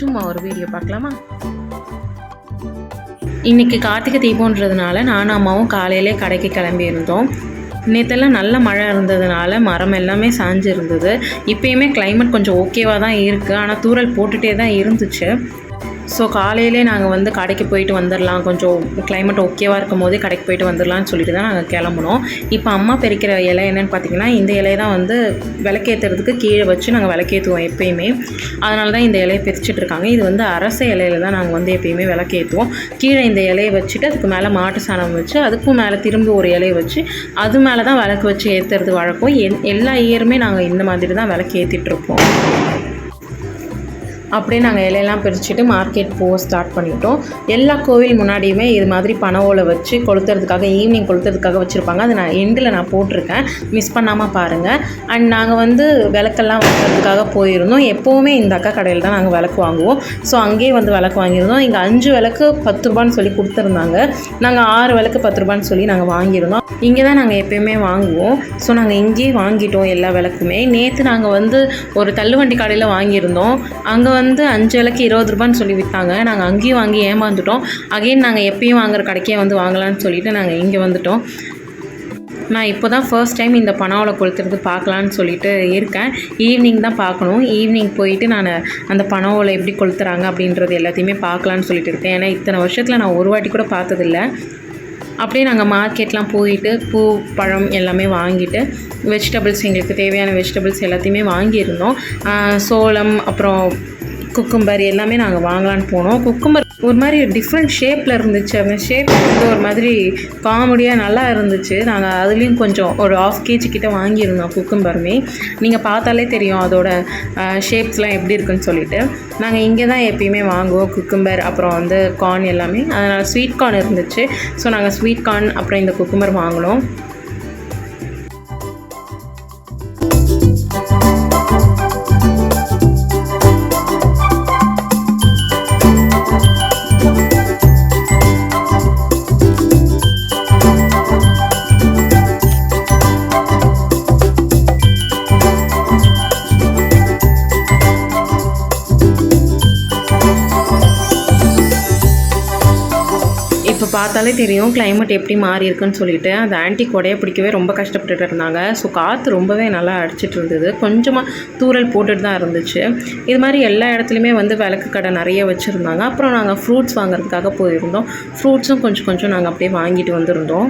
சும்மா ஒரு வீடியோ பார்க்கலாமா? இன்றைக்கி கார்த்திகை தீபம்ன்றதுனால நானும் அம்மாவும் காலையிலே கடைக்கு கிளம்பியிருந்தோம். நேற்றெல்லாம் நல்ல மழை இருந்ததுனால மரம் எல்லாமே சாஞ்சு இருந்தது. இப்போயுமே கிளைமேட் கொஞ்சம் ஓகேவாக தான் இருக்குது, ஆனால் தூறல் போட்டுகிட்டே தான் இருந்துச்சு. ஸோ காலையிலே நாங்கள் கடைக்கு போயிட்டு வந்துடலாம், கொஞ்சம் கிளைமேட் ஓகேவாக இருக்கும் போதே கடைக்கு போயிட்டு வந்துடலான்னு சொல்லிட்டு தான் நாங்கள் கிளம்புனோம். இப்போ அம்மா பறிக்கிற இலை என்னென்னு பார்த்திங்கன்னா, இந்த இலையை தான் விளக்கேற்றுறதுக்கு கீழே வச்சு நாங்கள் விளக்கேற்றுவோம் எப்போயுமே. அதனால தான் இந்த இலையை பிரிச்சுட்ருக்காங்க. இது அரச இலையில தான் நாங்கள் எப்போயுமே விளக்கேற்றுவோம். கீழே இந்த இலையை வச்சுட்டு அதுக்கு மேலே மாட்டு சாணம் வச்சு அதுக்கும் மேலே திரும்பி ஒரு இலையை வச்சு அது மேலே தான் விளக்கு வச்சு ஏற்றுறது வழக்கம். எல்லா இயருமே நாங்கள் இந்த மாதிரி தான் விளக்கு ஏற்றிட்டுருப்போம். அப்படியே நாங்கள் இலையெல்லாம் பிரிச்சுட்டு மார்க்கெட் போக ஸ்டார்ட் பண்ணிட்டோம். எல்லா கோவில் முன்னாடியுமே இது மாதிரி பனை ஓலை வச்சு கொளுத்துறதுக்காக, ஈவினிங் கொளுத்துறதுக்காக வச்சுருப்பாங்க. அது நான் போட்டிருக்கேன், மிஸ் பண்ணாமல் பாருங்கள். அண்ட் நாங்கள் விளக்கெல்லாம் வாங்குறதுக்காக போயிருந்தோம். எப்போவுமே இந்த அக்கா கடையில் தான் நாங்கள் விளக்கு வாங்குவோம். ஸோ அங்கேயே விளக்கு வாங்கியிருந்தோம். இங்கே 5 விளக்கு 10 ரூபான்னு சொல்லி கொடுத்துருந்தாங்க. நாங்கள் 6 விளக்கு 10 ரூபான்னு சொல்லி நாங்கள் வாங்கியிருந்தோம். இங்கே தான் நாங்கள் எப்போயுமே வாங்குவோம். ஸோ நாங்கள் இங்கேயே வாங்கிட்டோம் எல்லா விளக்குமே. நேற்று நாங்கள் ஒரு தள்ளுவண்டி கடையில் வாங்கியிருந்தோம். அங்கே 5 விளக்கு 20 ரூபான்னு சொல்லி விற்றாங்க. நாங்கள் அங்கேயும் வாங்கி ஏமாந்துட்டோம். அகைன் நாங்கள் எப்பயும் வாங்குற கடைக்கே வாங்கலான்னு சொல்லிவிட்டு நாங்கள் இங்கே வந்துட்டோம். நான் இப்போ தான் ஃபர்ஸ்ட் டைம் இந்த பனாவலை கொளுத்துறது பார்க்கலான்னு சொல்லிட்டு இருக்கேன். ஈவினிங் தான் பார்க்கணும். ஈவினிங் போயிட்டு நான் அந்த பனாவலை எப்படி கொளுத்துறாங்க அப்படின்றது எல்லாத்தையுமே பார்க்கலான்னு சொல்லிட்டு இருக்கேன். ஏன்னா இத்தனை வருஷத்தில் நான் ஒரு வாட்டி கூட பார்த்ததில்லை. அப்படியே நாங்கள் மார்க்கெட்லாம் போயிட்டு பூ பழம் எல்லாமே வாங்கிட்டு வெஜிடபிள்ஸ், எங்களுக்கு தேவையான வெஜிடபிள்ஸ் எல்லாத்தையுமே வாங்கியிருந்தோம். சோளம், அப்புறம் குக்கும்பர் எல்லாமே நாங்கள் வாங்கலான்னு போனோம். குக்கும்பர் ஒரு மாதிரி டிஃப்ரெண்ட் ஷேப்பில் இருந்துச்சு. அந்த ஷேப் ஒரு மாதிரி காமெடியாக நல்லா இருந்துச்சு. நாங்கள் அதுலேயும் கொஞ்சம் ஒரு 1/2 kg கிட்ட வாங்கியிருந்தோம் குக்கும்பருமே. நீங்கள் பார்த்தாலே தெரியும் அதோட ஷேப்ஸ்லாம் எப்படி இருக்குன்னு சொல்லிட்டு. நாங்கள் இங்கே தான் எப்பயுமே வாங்குவோம் குக்கும்பர், அப்புறம் கார்ன் எல்லாமே. அதனால் ஸ்வீட் கார்ன் இருந்துச்சு. ஸோ நாங்கள் ஸ்வீட் கார்ன் அப்புறம் இந்த குக்கும்பர் வாங்கினோம். இப்போ பார்த்தாலே தெரியும் கிளைமேட் எப்படி மாறி இருக்குன்னு சொல்லிட்டு. அந்த ஆன்ட்டி கொடையை பிடிக்கவே ரொம்ப கஷ்டப்பட்டுட்டு இருந்தாங்க. ஸோ காற்று ரொம்பவே நல்லா அடிச்சிட்டு இருந்தது. கொஞ்சமாக தூறல் போட்டுட்டு தான் இருந்துச்சு. இது மாதிரி எல்லா இடத்துலையுமே விளக்கு கடை நிறைய வச்சுருந்தாங்க. அப்புறம் நாங்கள் ஃப்ரூட்ஸ் வாங்குறதுக்காக போயிருந்தோம். ஃப்ரூட்ஸும் கொஞ்சம் நாங்கள் அப்படியே வாங்கிட்டு வந்திருந்தோம்.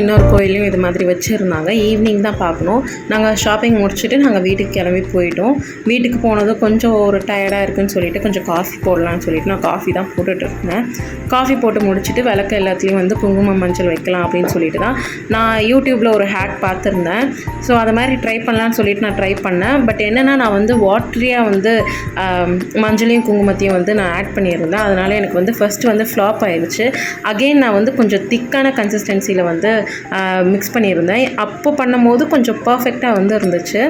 இன்னொரு கோயிலையும் இது மாதிரி வச்சுருந்தாங்க. ஈவினிங் தான் பார்க்கணும். நாங்கள் ஷாப்பிங் முடிச்சுட்டு நாங்கள் வீட்டுக்கு கிளம்பி போயிட்டோம். வீட்டுக்கு போனதும் கொஞ்சம் ஒரு டயர்டாக இருக்குன்னு சொல்லிட்டு கொஞ்சம் காஃபி போடலான்னு சொல்லிட்டு நான் காஃபி தான் போட்டுட்ருக்கேன். காஃபி போட்டு முடிச்சுட்டு விளக்கு எல்லாத்துலேயும் குங்குமம் மஞ்சள் வைக்கலாம் அப்படின்னு சொல்லிட்டு தான் நான் யூடியூப்பில் ஒரு ஹேக் பார்த்துருந்தேன். ஸோ அதை மாதிரி ட்ரை பண்ணலான்னு சொல்லிட்டு நான் ட்ரை பண்ணேன். பட் என்னென்னா நான் வாட்டரியாக மஞ்சளையும் குங்குமத்தையும் நான் ஆட் பண்ணியிருந்தேன். அதனால் எனக்கு ஃபஸ்ட்டு ஃப்ளாப் ஆயிடுச்சு. அகெயின் நான் கொஞ்சம் திக்கான கன்சிஸ்டன்சியில் மிக்ஸ் பண்ணியிருந்தேன். அப்போ பண்ணும்போது கொஞ்சம் பர்ஃபெக்டாக இருந்துச்சு.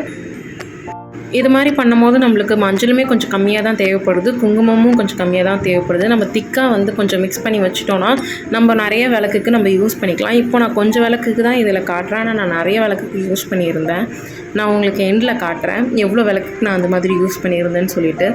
இது மாதிரி பண்ணும்போது நம்மளுக்கு மஞ்சளுமே கொஞ்சம் கம்மியாக தான் தேவைப்படுது, குங்குமமும் கொஞ்சம் கம்மியாக தான் தேவைப்படுது. நம்ம திக்காக கொஞ்சம் மிக்ஸ் பண்ணி வச்சிட்டோன்னா நம்ம நிறைய விளக்குக்கு நம்ம யூஸ் பண்ணிக்கலாம். இப்போ நான் கொஞ்சம் விளக்குக்கு தான் இதில் காட்டுறேன். ஆனால் நான் நிறைய விளக்குக்கு யூஸ் பண்ணியிருந்தேன். நான் உங்களுக்கு எண்டில் காட்டுறேன் எவ்வளோ விளக்குக்கு நான் அந்த மாதிரி யூஸ் பண்ணியிருந்தேன்னு சொல்லிட்டு.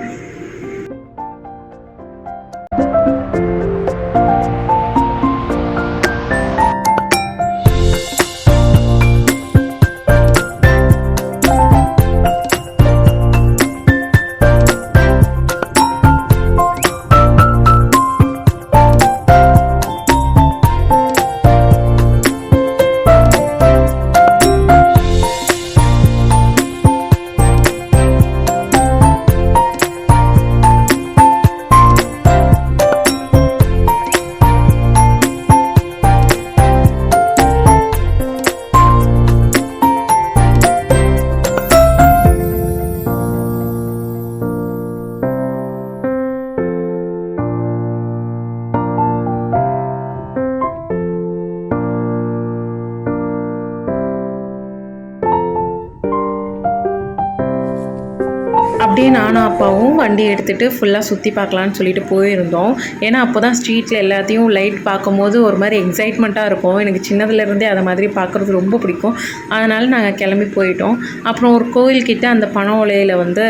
அப்படியே நானும் அப்பாவும் வண்டி எடுத்துகிட்டு ஃபுல்லாக சுற்றி பார்க்கலான்னு சொல்லிட்டு போயிருந்தோம். ஏன்னா அப்போ தான் ஸ்ட்ரீட்டில் எல்லாத்தையும் லைட் பார்க்கும்போது ஒரு மாதிரி எக்ஸைட்மெண்ட்டாக இருக்கும். எனக்கு சின்னதுலேருந்தே அதை மாதிரி பார்க்குறது ரொம்ப பிடிக்கும். அதனால் நாங்கள் கிளம்பி போயிட்டோம். அப்புறம் ஒரு கோயில்கிட்ட அந்த பனை ஓலையில் வந்து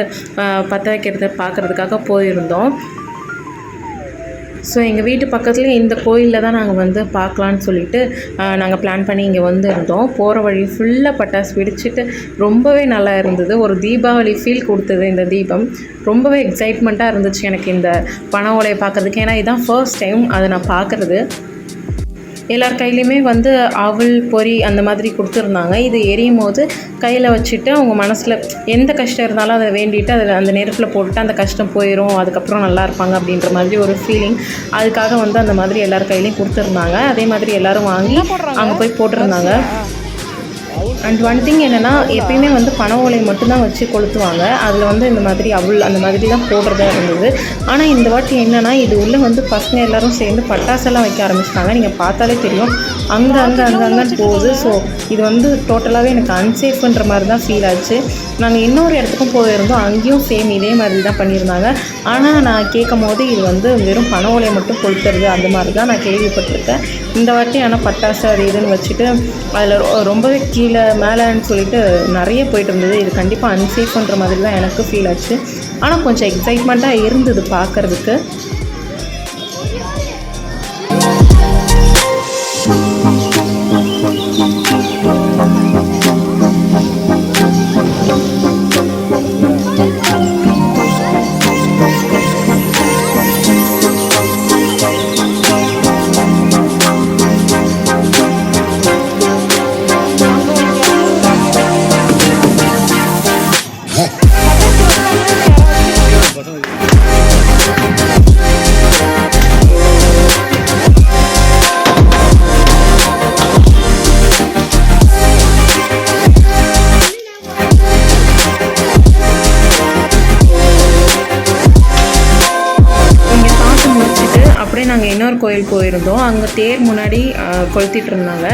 பற்ற வைக்கிறத பார்க்குறதுக்காக போயிருந்தோம். ஸோ எங்கள் வீட்டு பக்கத்தில் இந்த கோயிலில் தான் நாங்கள் வந்து பார்க்கலான்னு சொல்லிட்டு நாங்கள் பிளான் பண்ணி இங்கே இருந்தோம். போகிற வழி ஃபுல்லாக பட்டாசு வெடிச்சிட்டு ரொம்பவே நல்லா இருந்தது. ஒரு தீபாவளி ஃபீல் கொடுத்தது இந்த தீபம். ரொம்பவே எக்ஸைட்மெண்ட்டாக இருந்துச்சு எனக்கு இந்த பனை ஓலையை பார்க்குறதுக்கு. ஏன்னா இதுதான் ஃபர்ஸ்ட் டைம் அதை நான் பார்க்குறது. எல்லார் கையிலையுமே வந்து அவல் பொரி அந்த மாதிரி கொடுத்துருந்தாங்க. இது எரியும் போது கையில் வச்சுட்டு அவங்க மனசில் எந்த கஷ்டம் இருந்தாலும் அதை வேண்டிட்டு அதில் அந்த நெருப்பில் போட்டுட்டு அந்த கஷ்டம் போயிடும், அதுக்கப்புறம் நல்லா இருப்பாங்க அப்படின்ற மாதிரி ஒரு ஃபீலிங். அதுக்காக வந்து அந்த மாதிரி எல்லார் கையிலையும் கொடுத்துருந்தாங்க. அதே மாதிரி எல்லோரும் வாங்கி அங்கே போய் போட்டிருந்தாங்க. அண்ட் ஒன் திங் என்னென்னா, எப்பயுமே வந்து பனை ஓலையை மட்டும்தான் வச்சு கொளுத்துவாங்க. அதில் வந்து இந்த மாதிரி அவள் அந்த மாதிரி தான் போடுறதா இருந்தது. ஆனால் இந்த வாட்டி என்னென்னா, இது உள்ளே வந்து பசங்க எல்லோரும் சேர்ந்து பட்டாசெல்லாம் வைக்க ஆரம்பிச்சிட்டாங்க. நீங்கள் பார்த்தாலே தெரியும் அங்கன்னு போகுது. ஸோ இது வந்து டோட்டலாகவே எனக்கு அன்சேஃப்ன்ற மாதிரி தான் ஃபீல் ஆச்சு. நாங்கள் இன்னொரு இடத்துக்கும் போயிருந்தோம், அங்கேயும் சேம் இதே மாதிரி தான் பண்ணியிருந்தாங்க. ஆனால் நான் கேட்கும் போது இது வந்து வெறும் பனை ஓலையை மட்டும் கொளுத்துறது அந்த மாதிரி தான் நான் கேள்விப்பட்டிருக்கேன். இந்த வாட்டி ஆனால் பட்டாசு அது இதுன்னு வச்சுட்டு அதில் ரொம்பவே கீழே மேலேன்னு சொல்லிட்டு நிறைய போயிட்டு இருந்தது. இது கண்டிப்பாக அன்சேஃப்ன்ற மாதிரி தான் எனக்கு ஃபீல் ஆச்சு. ஆனால் கொஞ்சம் எக்ஸைட்மெண்ட்டாக இருந்தது பார்க்குறதுக்கு. நாங்கள் இன்னொரு கோயில் போயிருந்தோம். அங்கே தேர் முன்னாடி கொளுத்திட்டு இருந்தாங்க.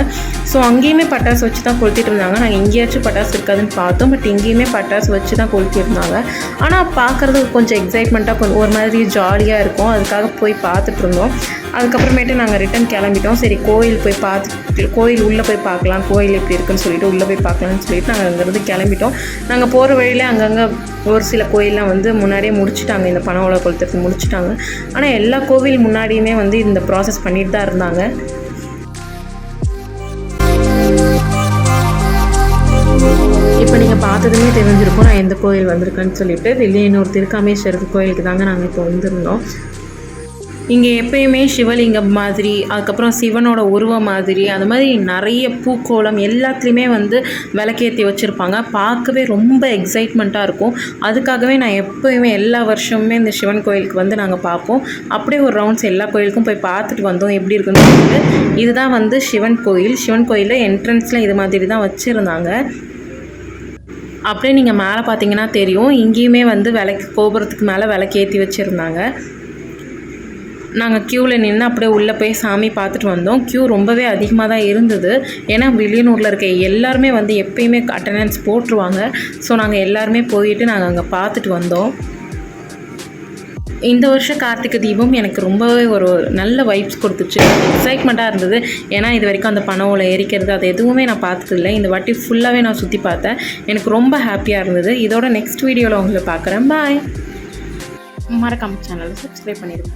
ஸோ அங்கேயுமே பட்டாசு வச்சு தான் கொளுத்திட்டு இருந்தாங்க. நாங்கள் எங்கேயாச்சும் பட்டாசு இருக்காதுன்னு பார்த்தோம். பட் இங்கேயுமே பட்டாசு வச்சு தான் கொளுத்திருந்தாங்க. ஆனால் பார்க்குறதுக்கு கொஞ்சம் எக்ஸைட்மெண்ட்டாக ஒரு மாதிரி ஜாலியாக இருக்கும். அதுக்காக போய் பார்த்துட்டு இருந்தோம். அதுக்கப்புறமேட்டு நாங்கள் ரிட்டன் கிளம்பிட்டோம். சரி கோயில் போய் பார்த்துட்டு கோயில் உள்ளே போய் பார்க்கலாம், கோயில் எப்படி இருக்குன்னு சொல்லிட்டு உள்ளே போய் பார்க்கலான்னு சொல்லிட்டு நாங்கள் அங்கேருந்து கிளம்பிட்டோம். நாங்கள் போகிற வழியிலே அங்கங்கே ஒரு சில கோயிலெலாம் வந்து முன்னாடியே முடிச்சுட்டாங்க, இந்த பனை ஓலை கொளுத்துறது முடிச்சுட்டாங்க. ஆனால் எல்லா கோவில் முன்னாடியுமே வந்து இந்த ப்ராசஸ் பண்ணிட்டு தான் இருந்தாங்க. இப்போ நீங்கள் பார்த்ததுமே தெரிஞ்சிருக்கும் நான் எந்த கோயில் வந்திருக்கேன்னு சொல்லிட்டு. வில்லியனூர் திருக்காமேஸ்வரர் கோயிலுக்கு தாங்க நாங்கள் இப்போ வந்திருந்தோம். இங்கே எப்பயுமே சிவலிங்கம் மாதிரி, அதுக்கப்புறம் சிவனோட உருவம் மாதிரி, அது மாதிரி நிறைய பூக்கோளம் எல்லாத்துலேயுமே வந்து விளக்கேற்றி வச்சுருப்பாங்க. பார்க்கவே ரொம்ப எக்ஸைட்மெண்ட்டாக இருக்கும். அதுக்காகவே நான் எப்போயுமே எல்லா வருஷமுமே இந்த சிவன் கோயிலுக்கு வந்து நாங்கள் பார்ப்போம். அப்படியே ஒரு ரவுண்ட்ஸ் எல்லா கோயிலுக்கும் போய் பார்த்துட்டு வந்தோம் எப்படி இருக்குன்னு சொல்லிட்டு. இதுதான் வந்து சிவன் கோயில். சிவன் கோயிலில் என்ட்ரன்ஸில் இது மாதிரி தான் வச்சுருந்தாங்க. அப்படியே நீங்கள் மேலே பார்த்தீங்கன்னா தெரியும், இங்கேயுமே வந்து கோபுரத்துக்கு மேலே விளக்கேற்றி வச்சுருந்தாங்க. நாங்கள் க்யூவில் நின்று அப்படியே உள்ளே போய் சாமி பார்த்துட்டு வந்தோம். க்யூ ரொம்பவே அதிகமாக தான் இருந்தது. ஏன்னா வில்லியனூரில் இருக்க எல்லாருமே வந்து எப்பயுமே அட்டெண்டன்ஸ் போட்டுருவாங்க. ஸோ நாங்கள் எல்லாருமே போயிட்டு நாங்கள் அங்கே பார்த்துட்டு வந்தோம். இந்த வருஷம் கார்த்திகை தீபம் எனக்கு ரொம்பவே ஒரு நல்ல வைப்ஸ் கொடுத்துச்சு. எக்ஸைட்மெண்ட்டாக இருந்தது. ஏன்னா இது வரைக்கும் அந்த பனை ஓலை எரிக்கிறது அது எதுவுமே நான் பார்த்ததில்லை. இந்த வாட்டி ஃபுல்லாகவே நான் சுற்றி பார்த்தேன். எனக்கு ரொம்ப ஹாப்பியாக இருந்தது. இதோட நெக்ஸ்ட் வீடியோவில் உங்களை பார்க்குறேன். பாய். மறக்காம சேனலை சப்ஸ்கிரைப் பண்ணிடுங்க.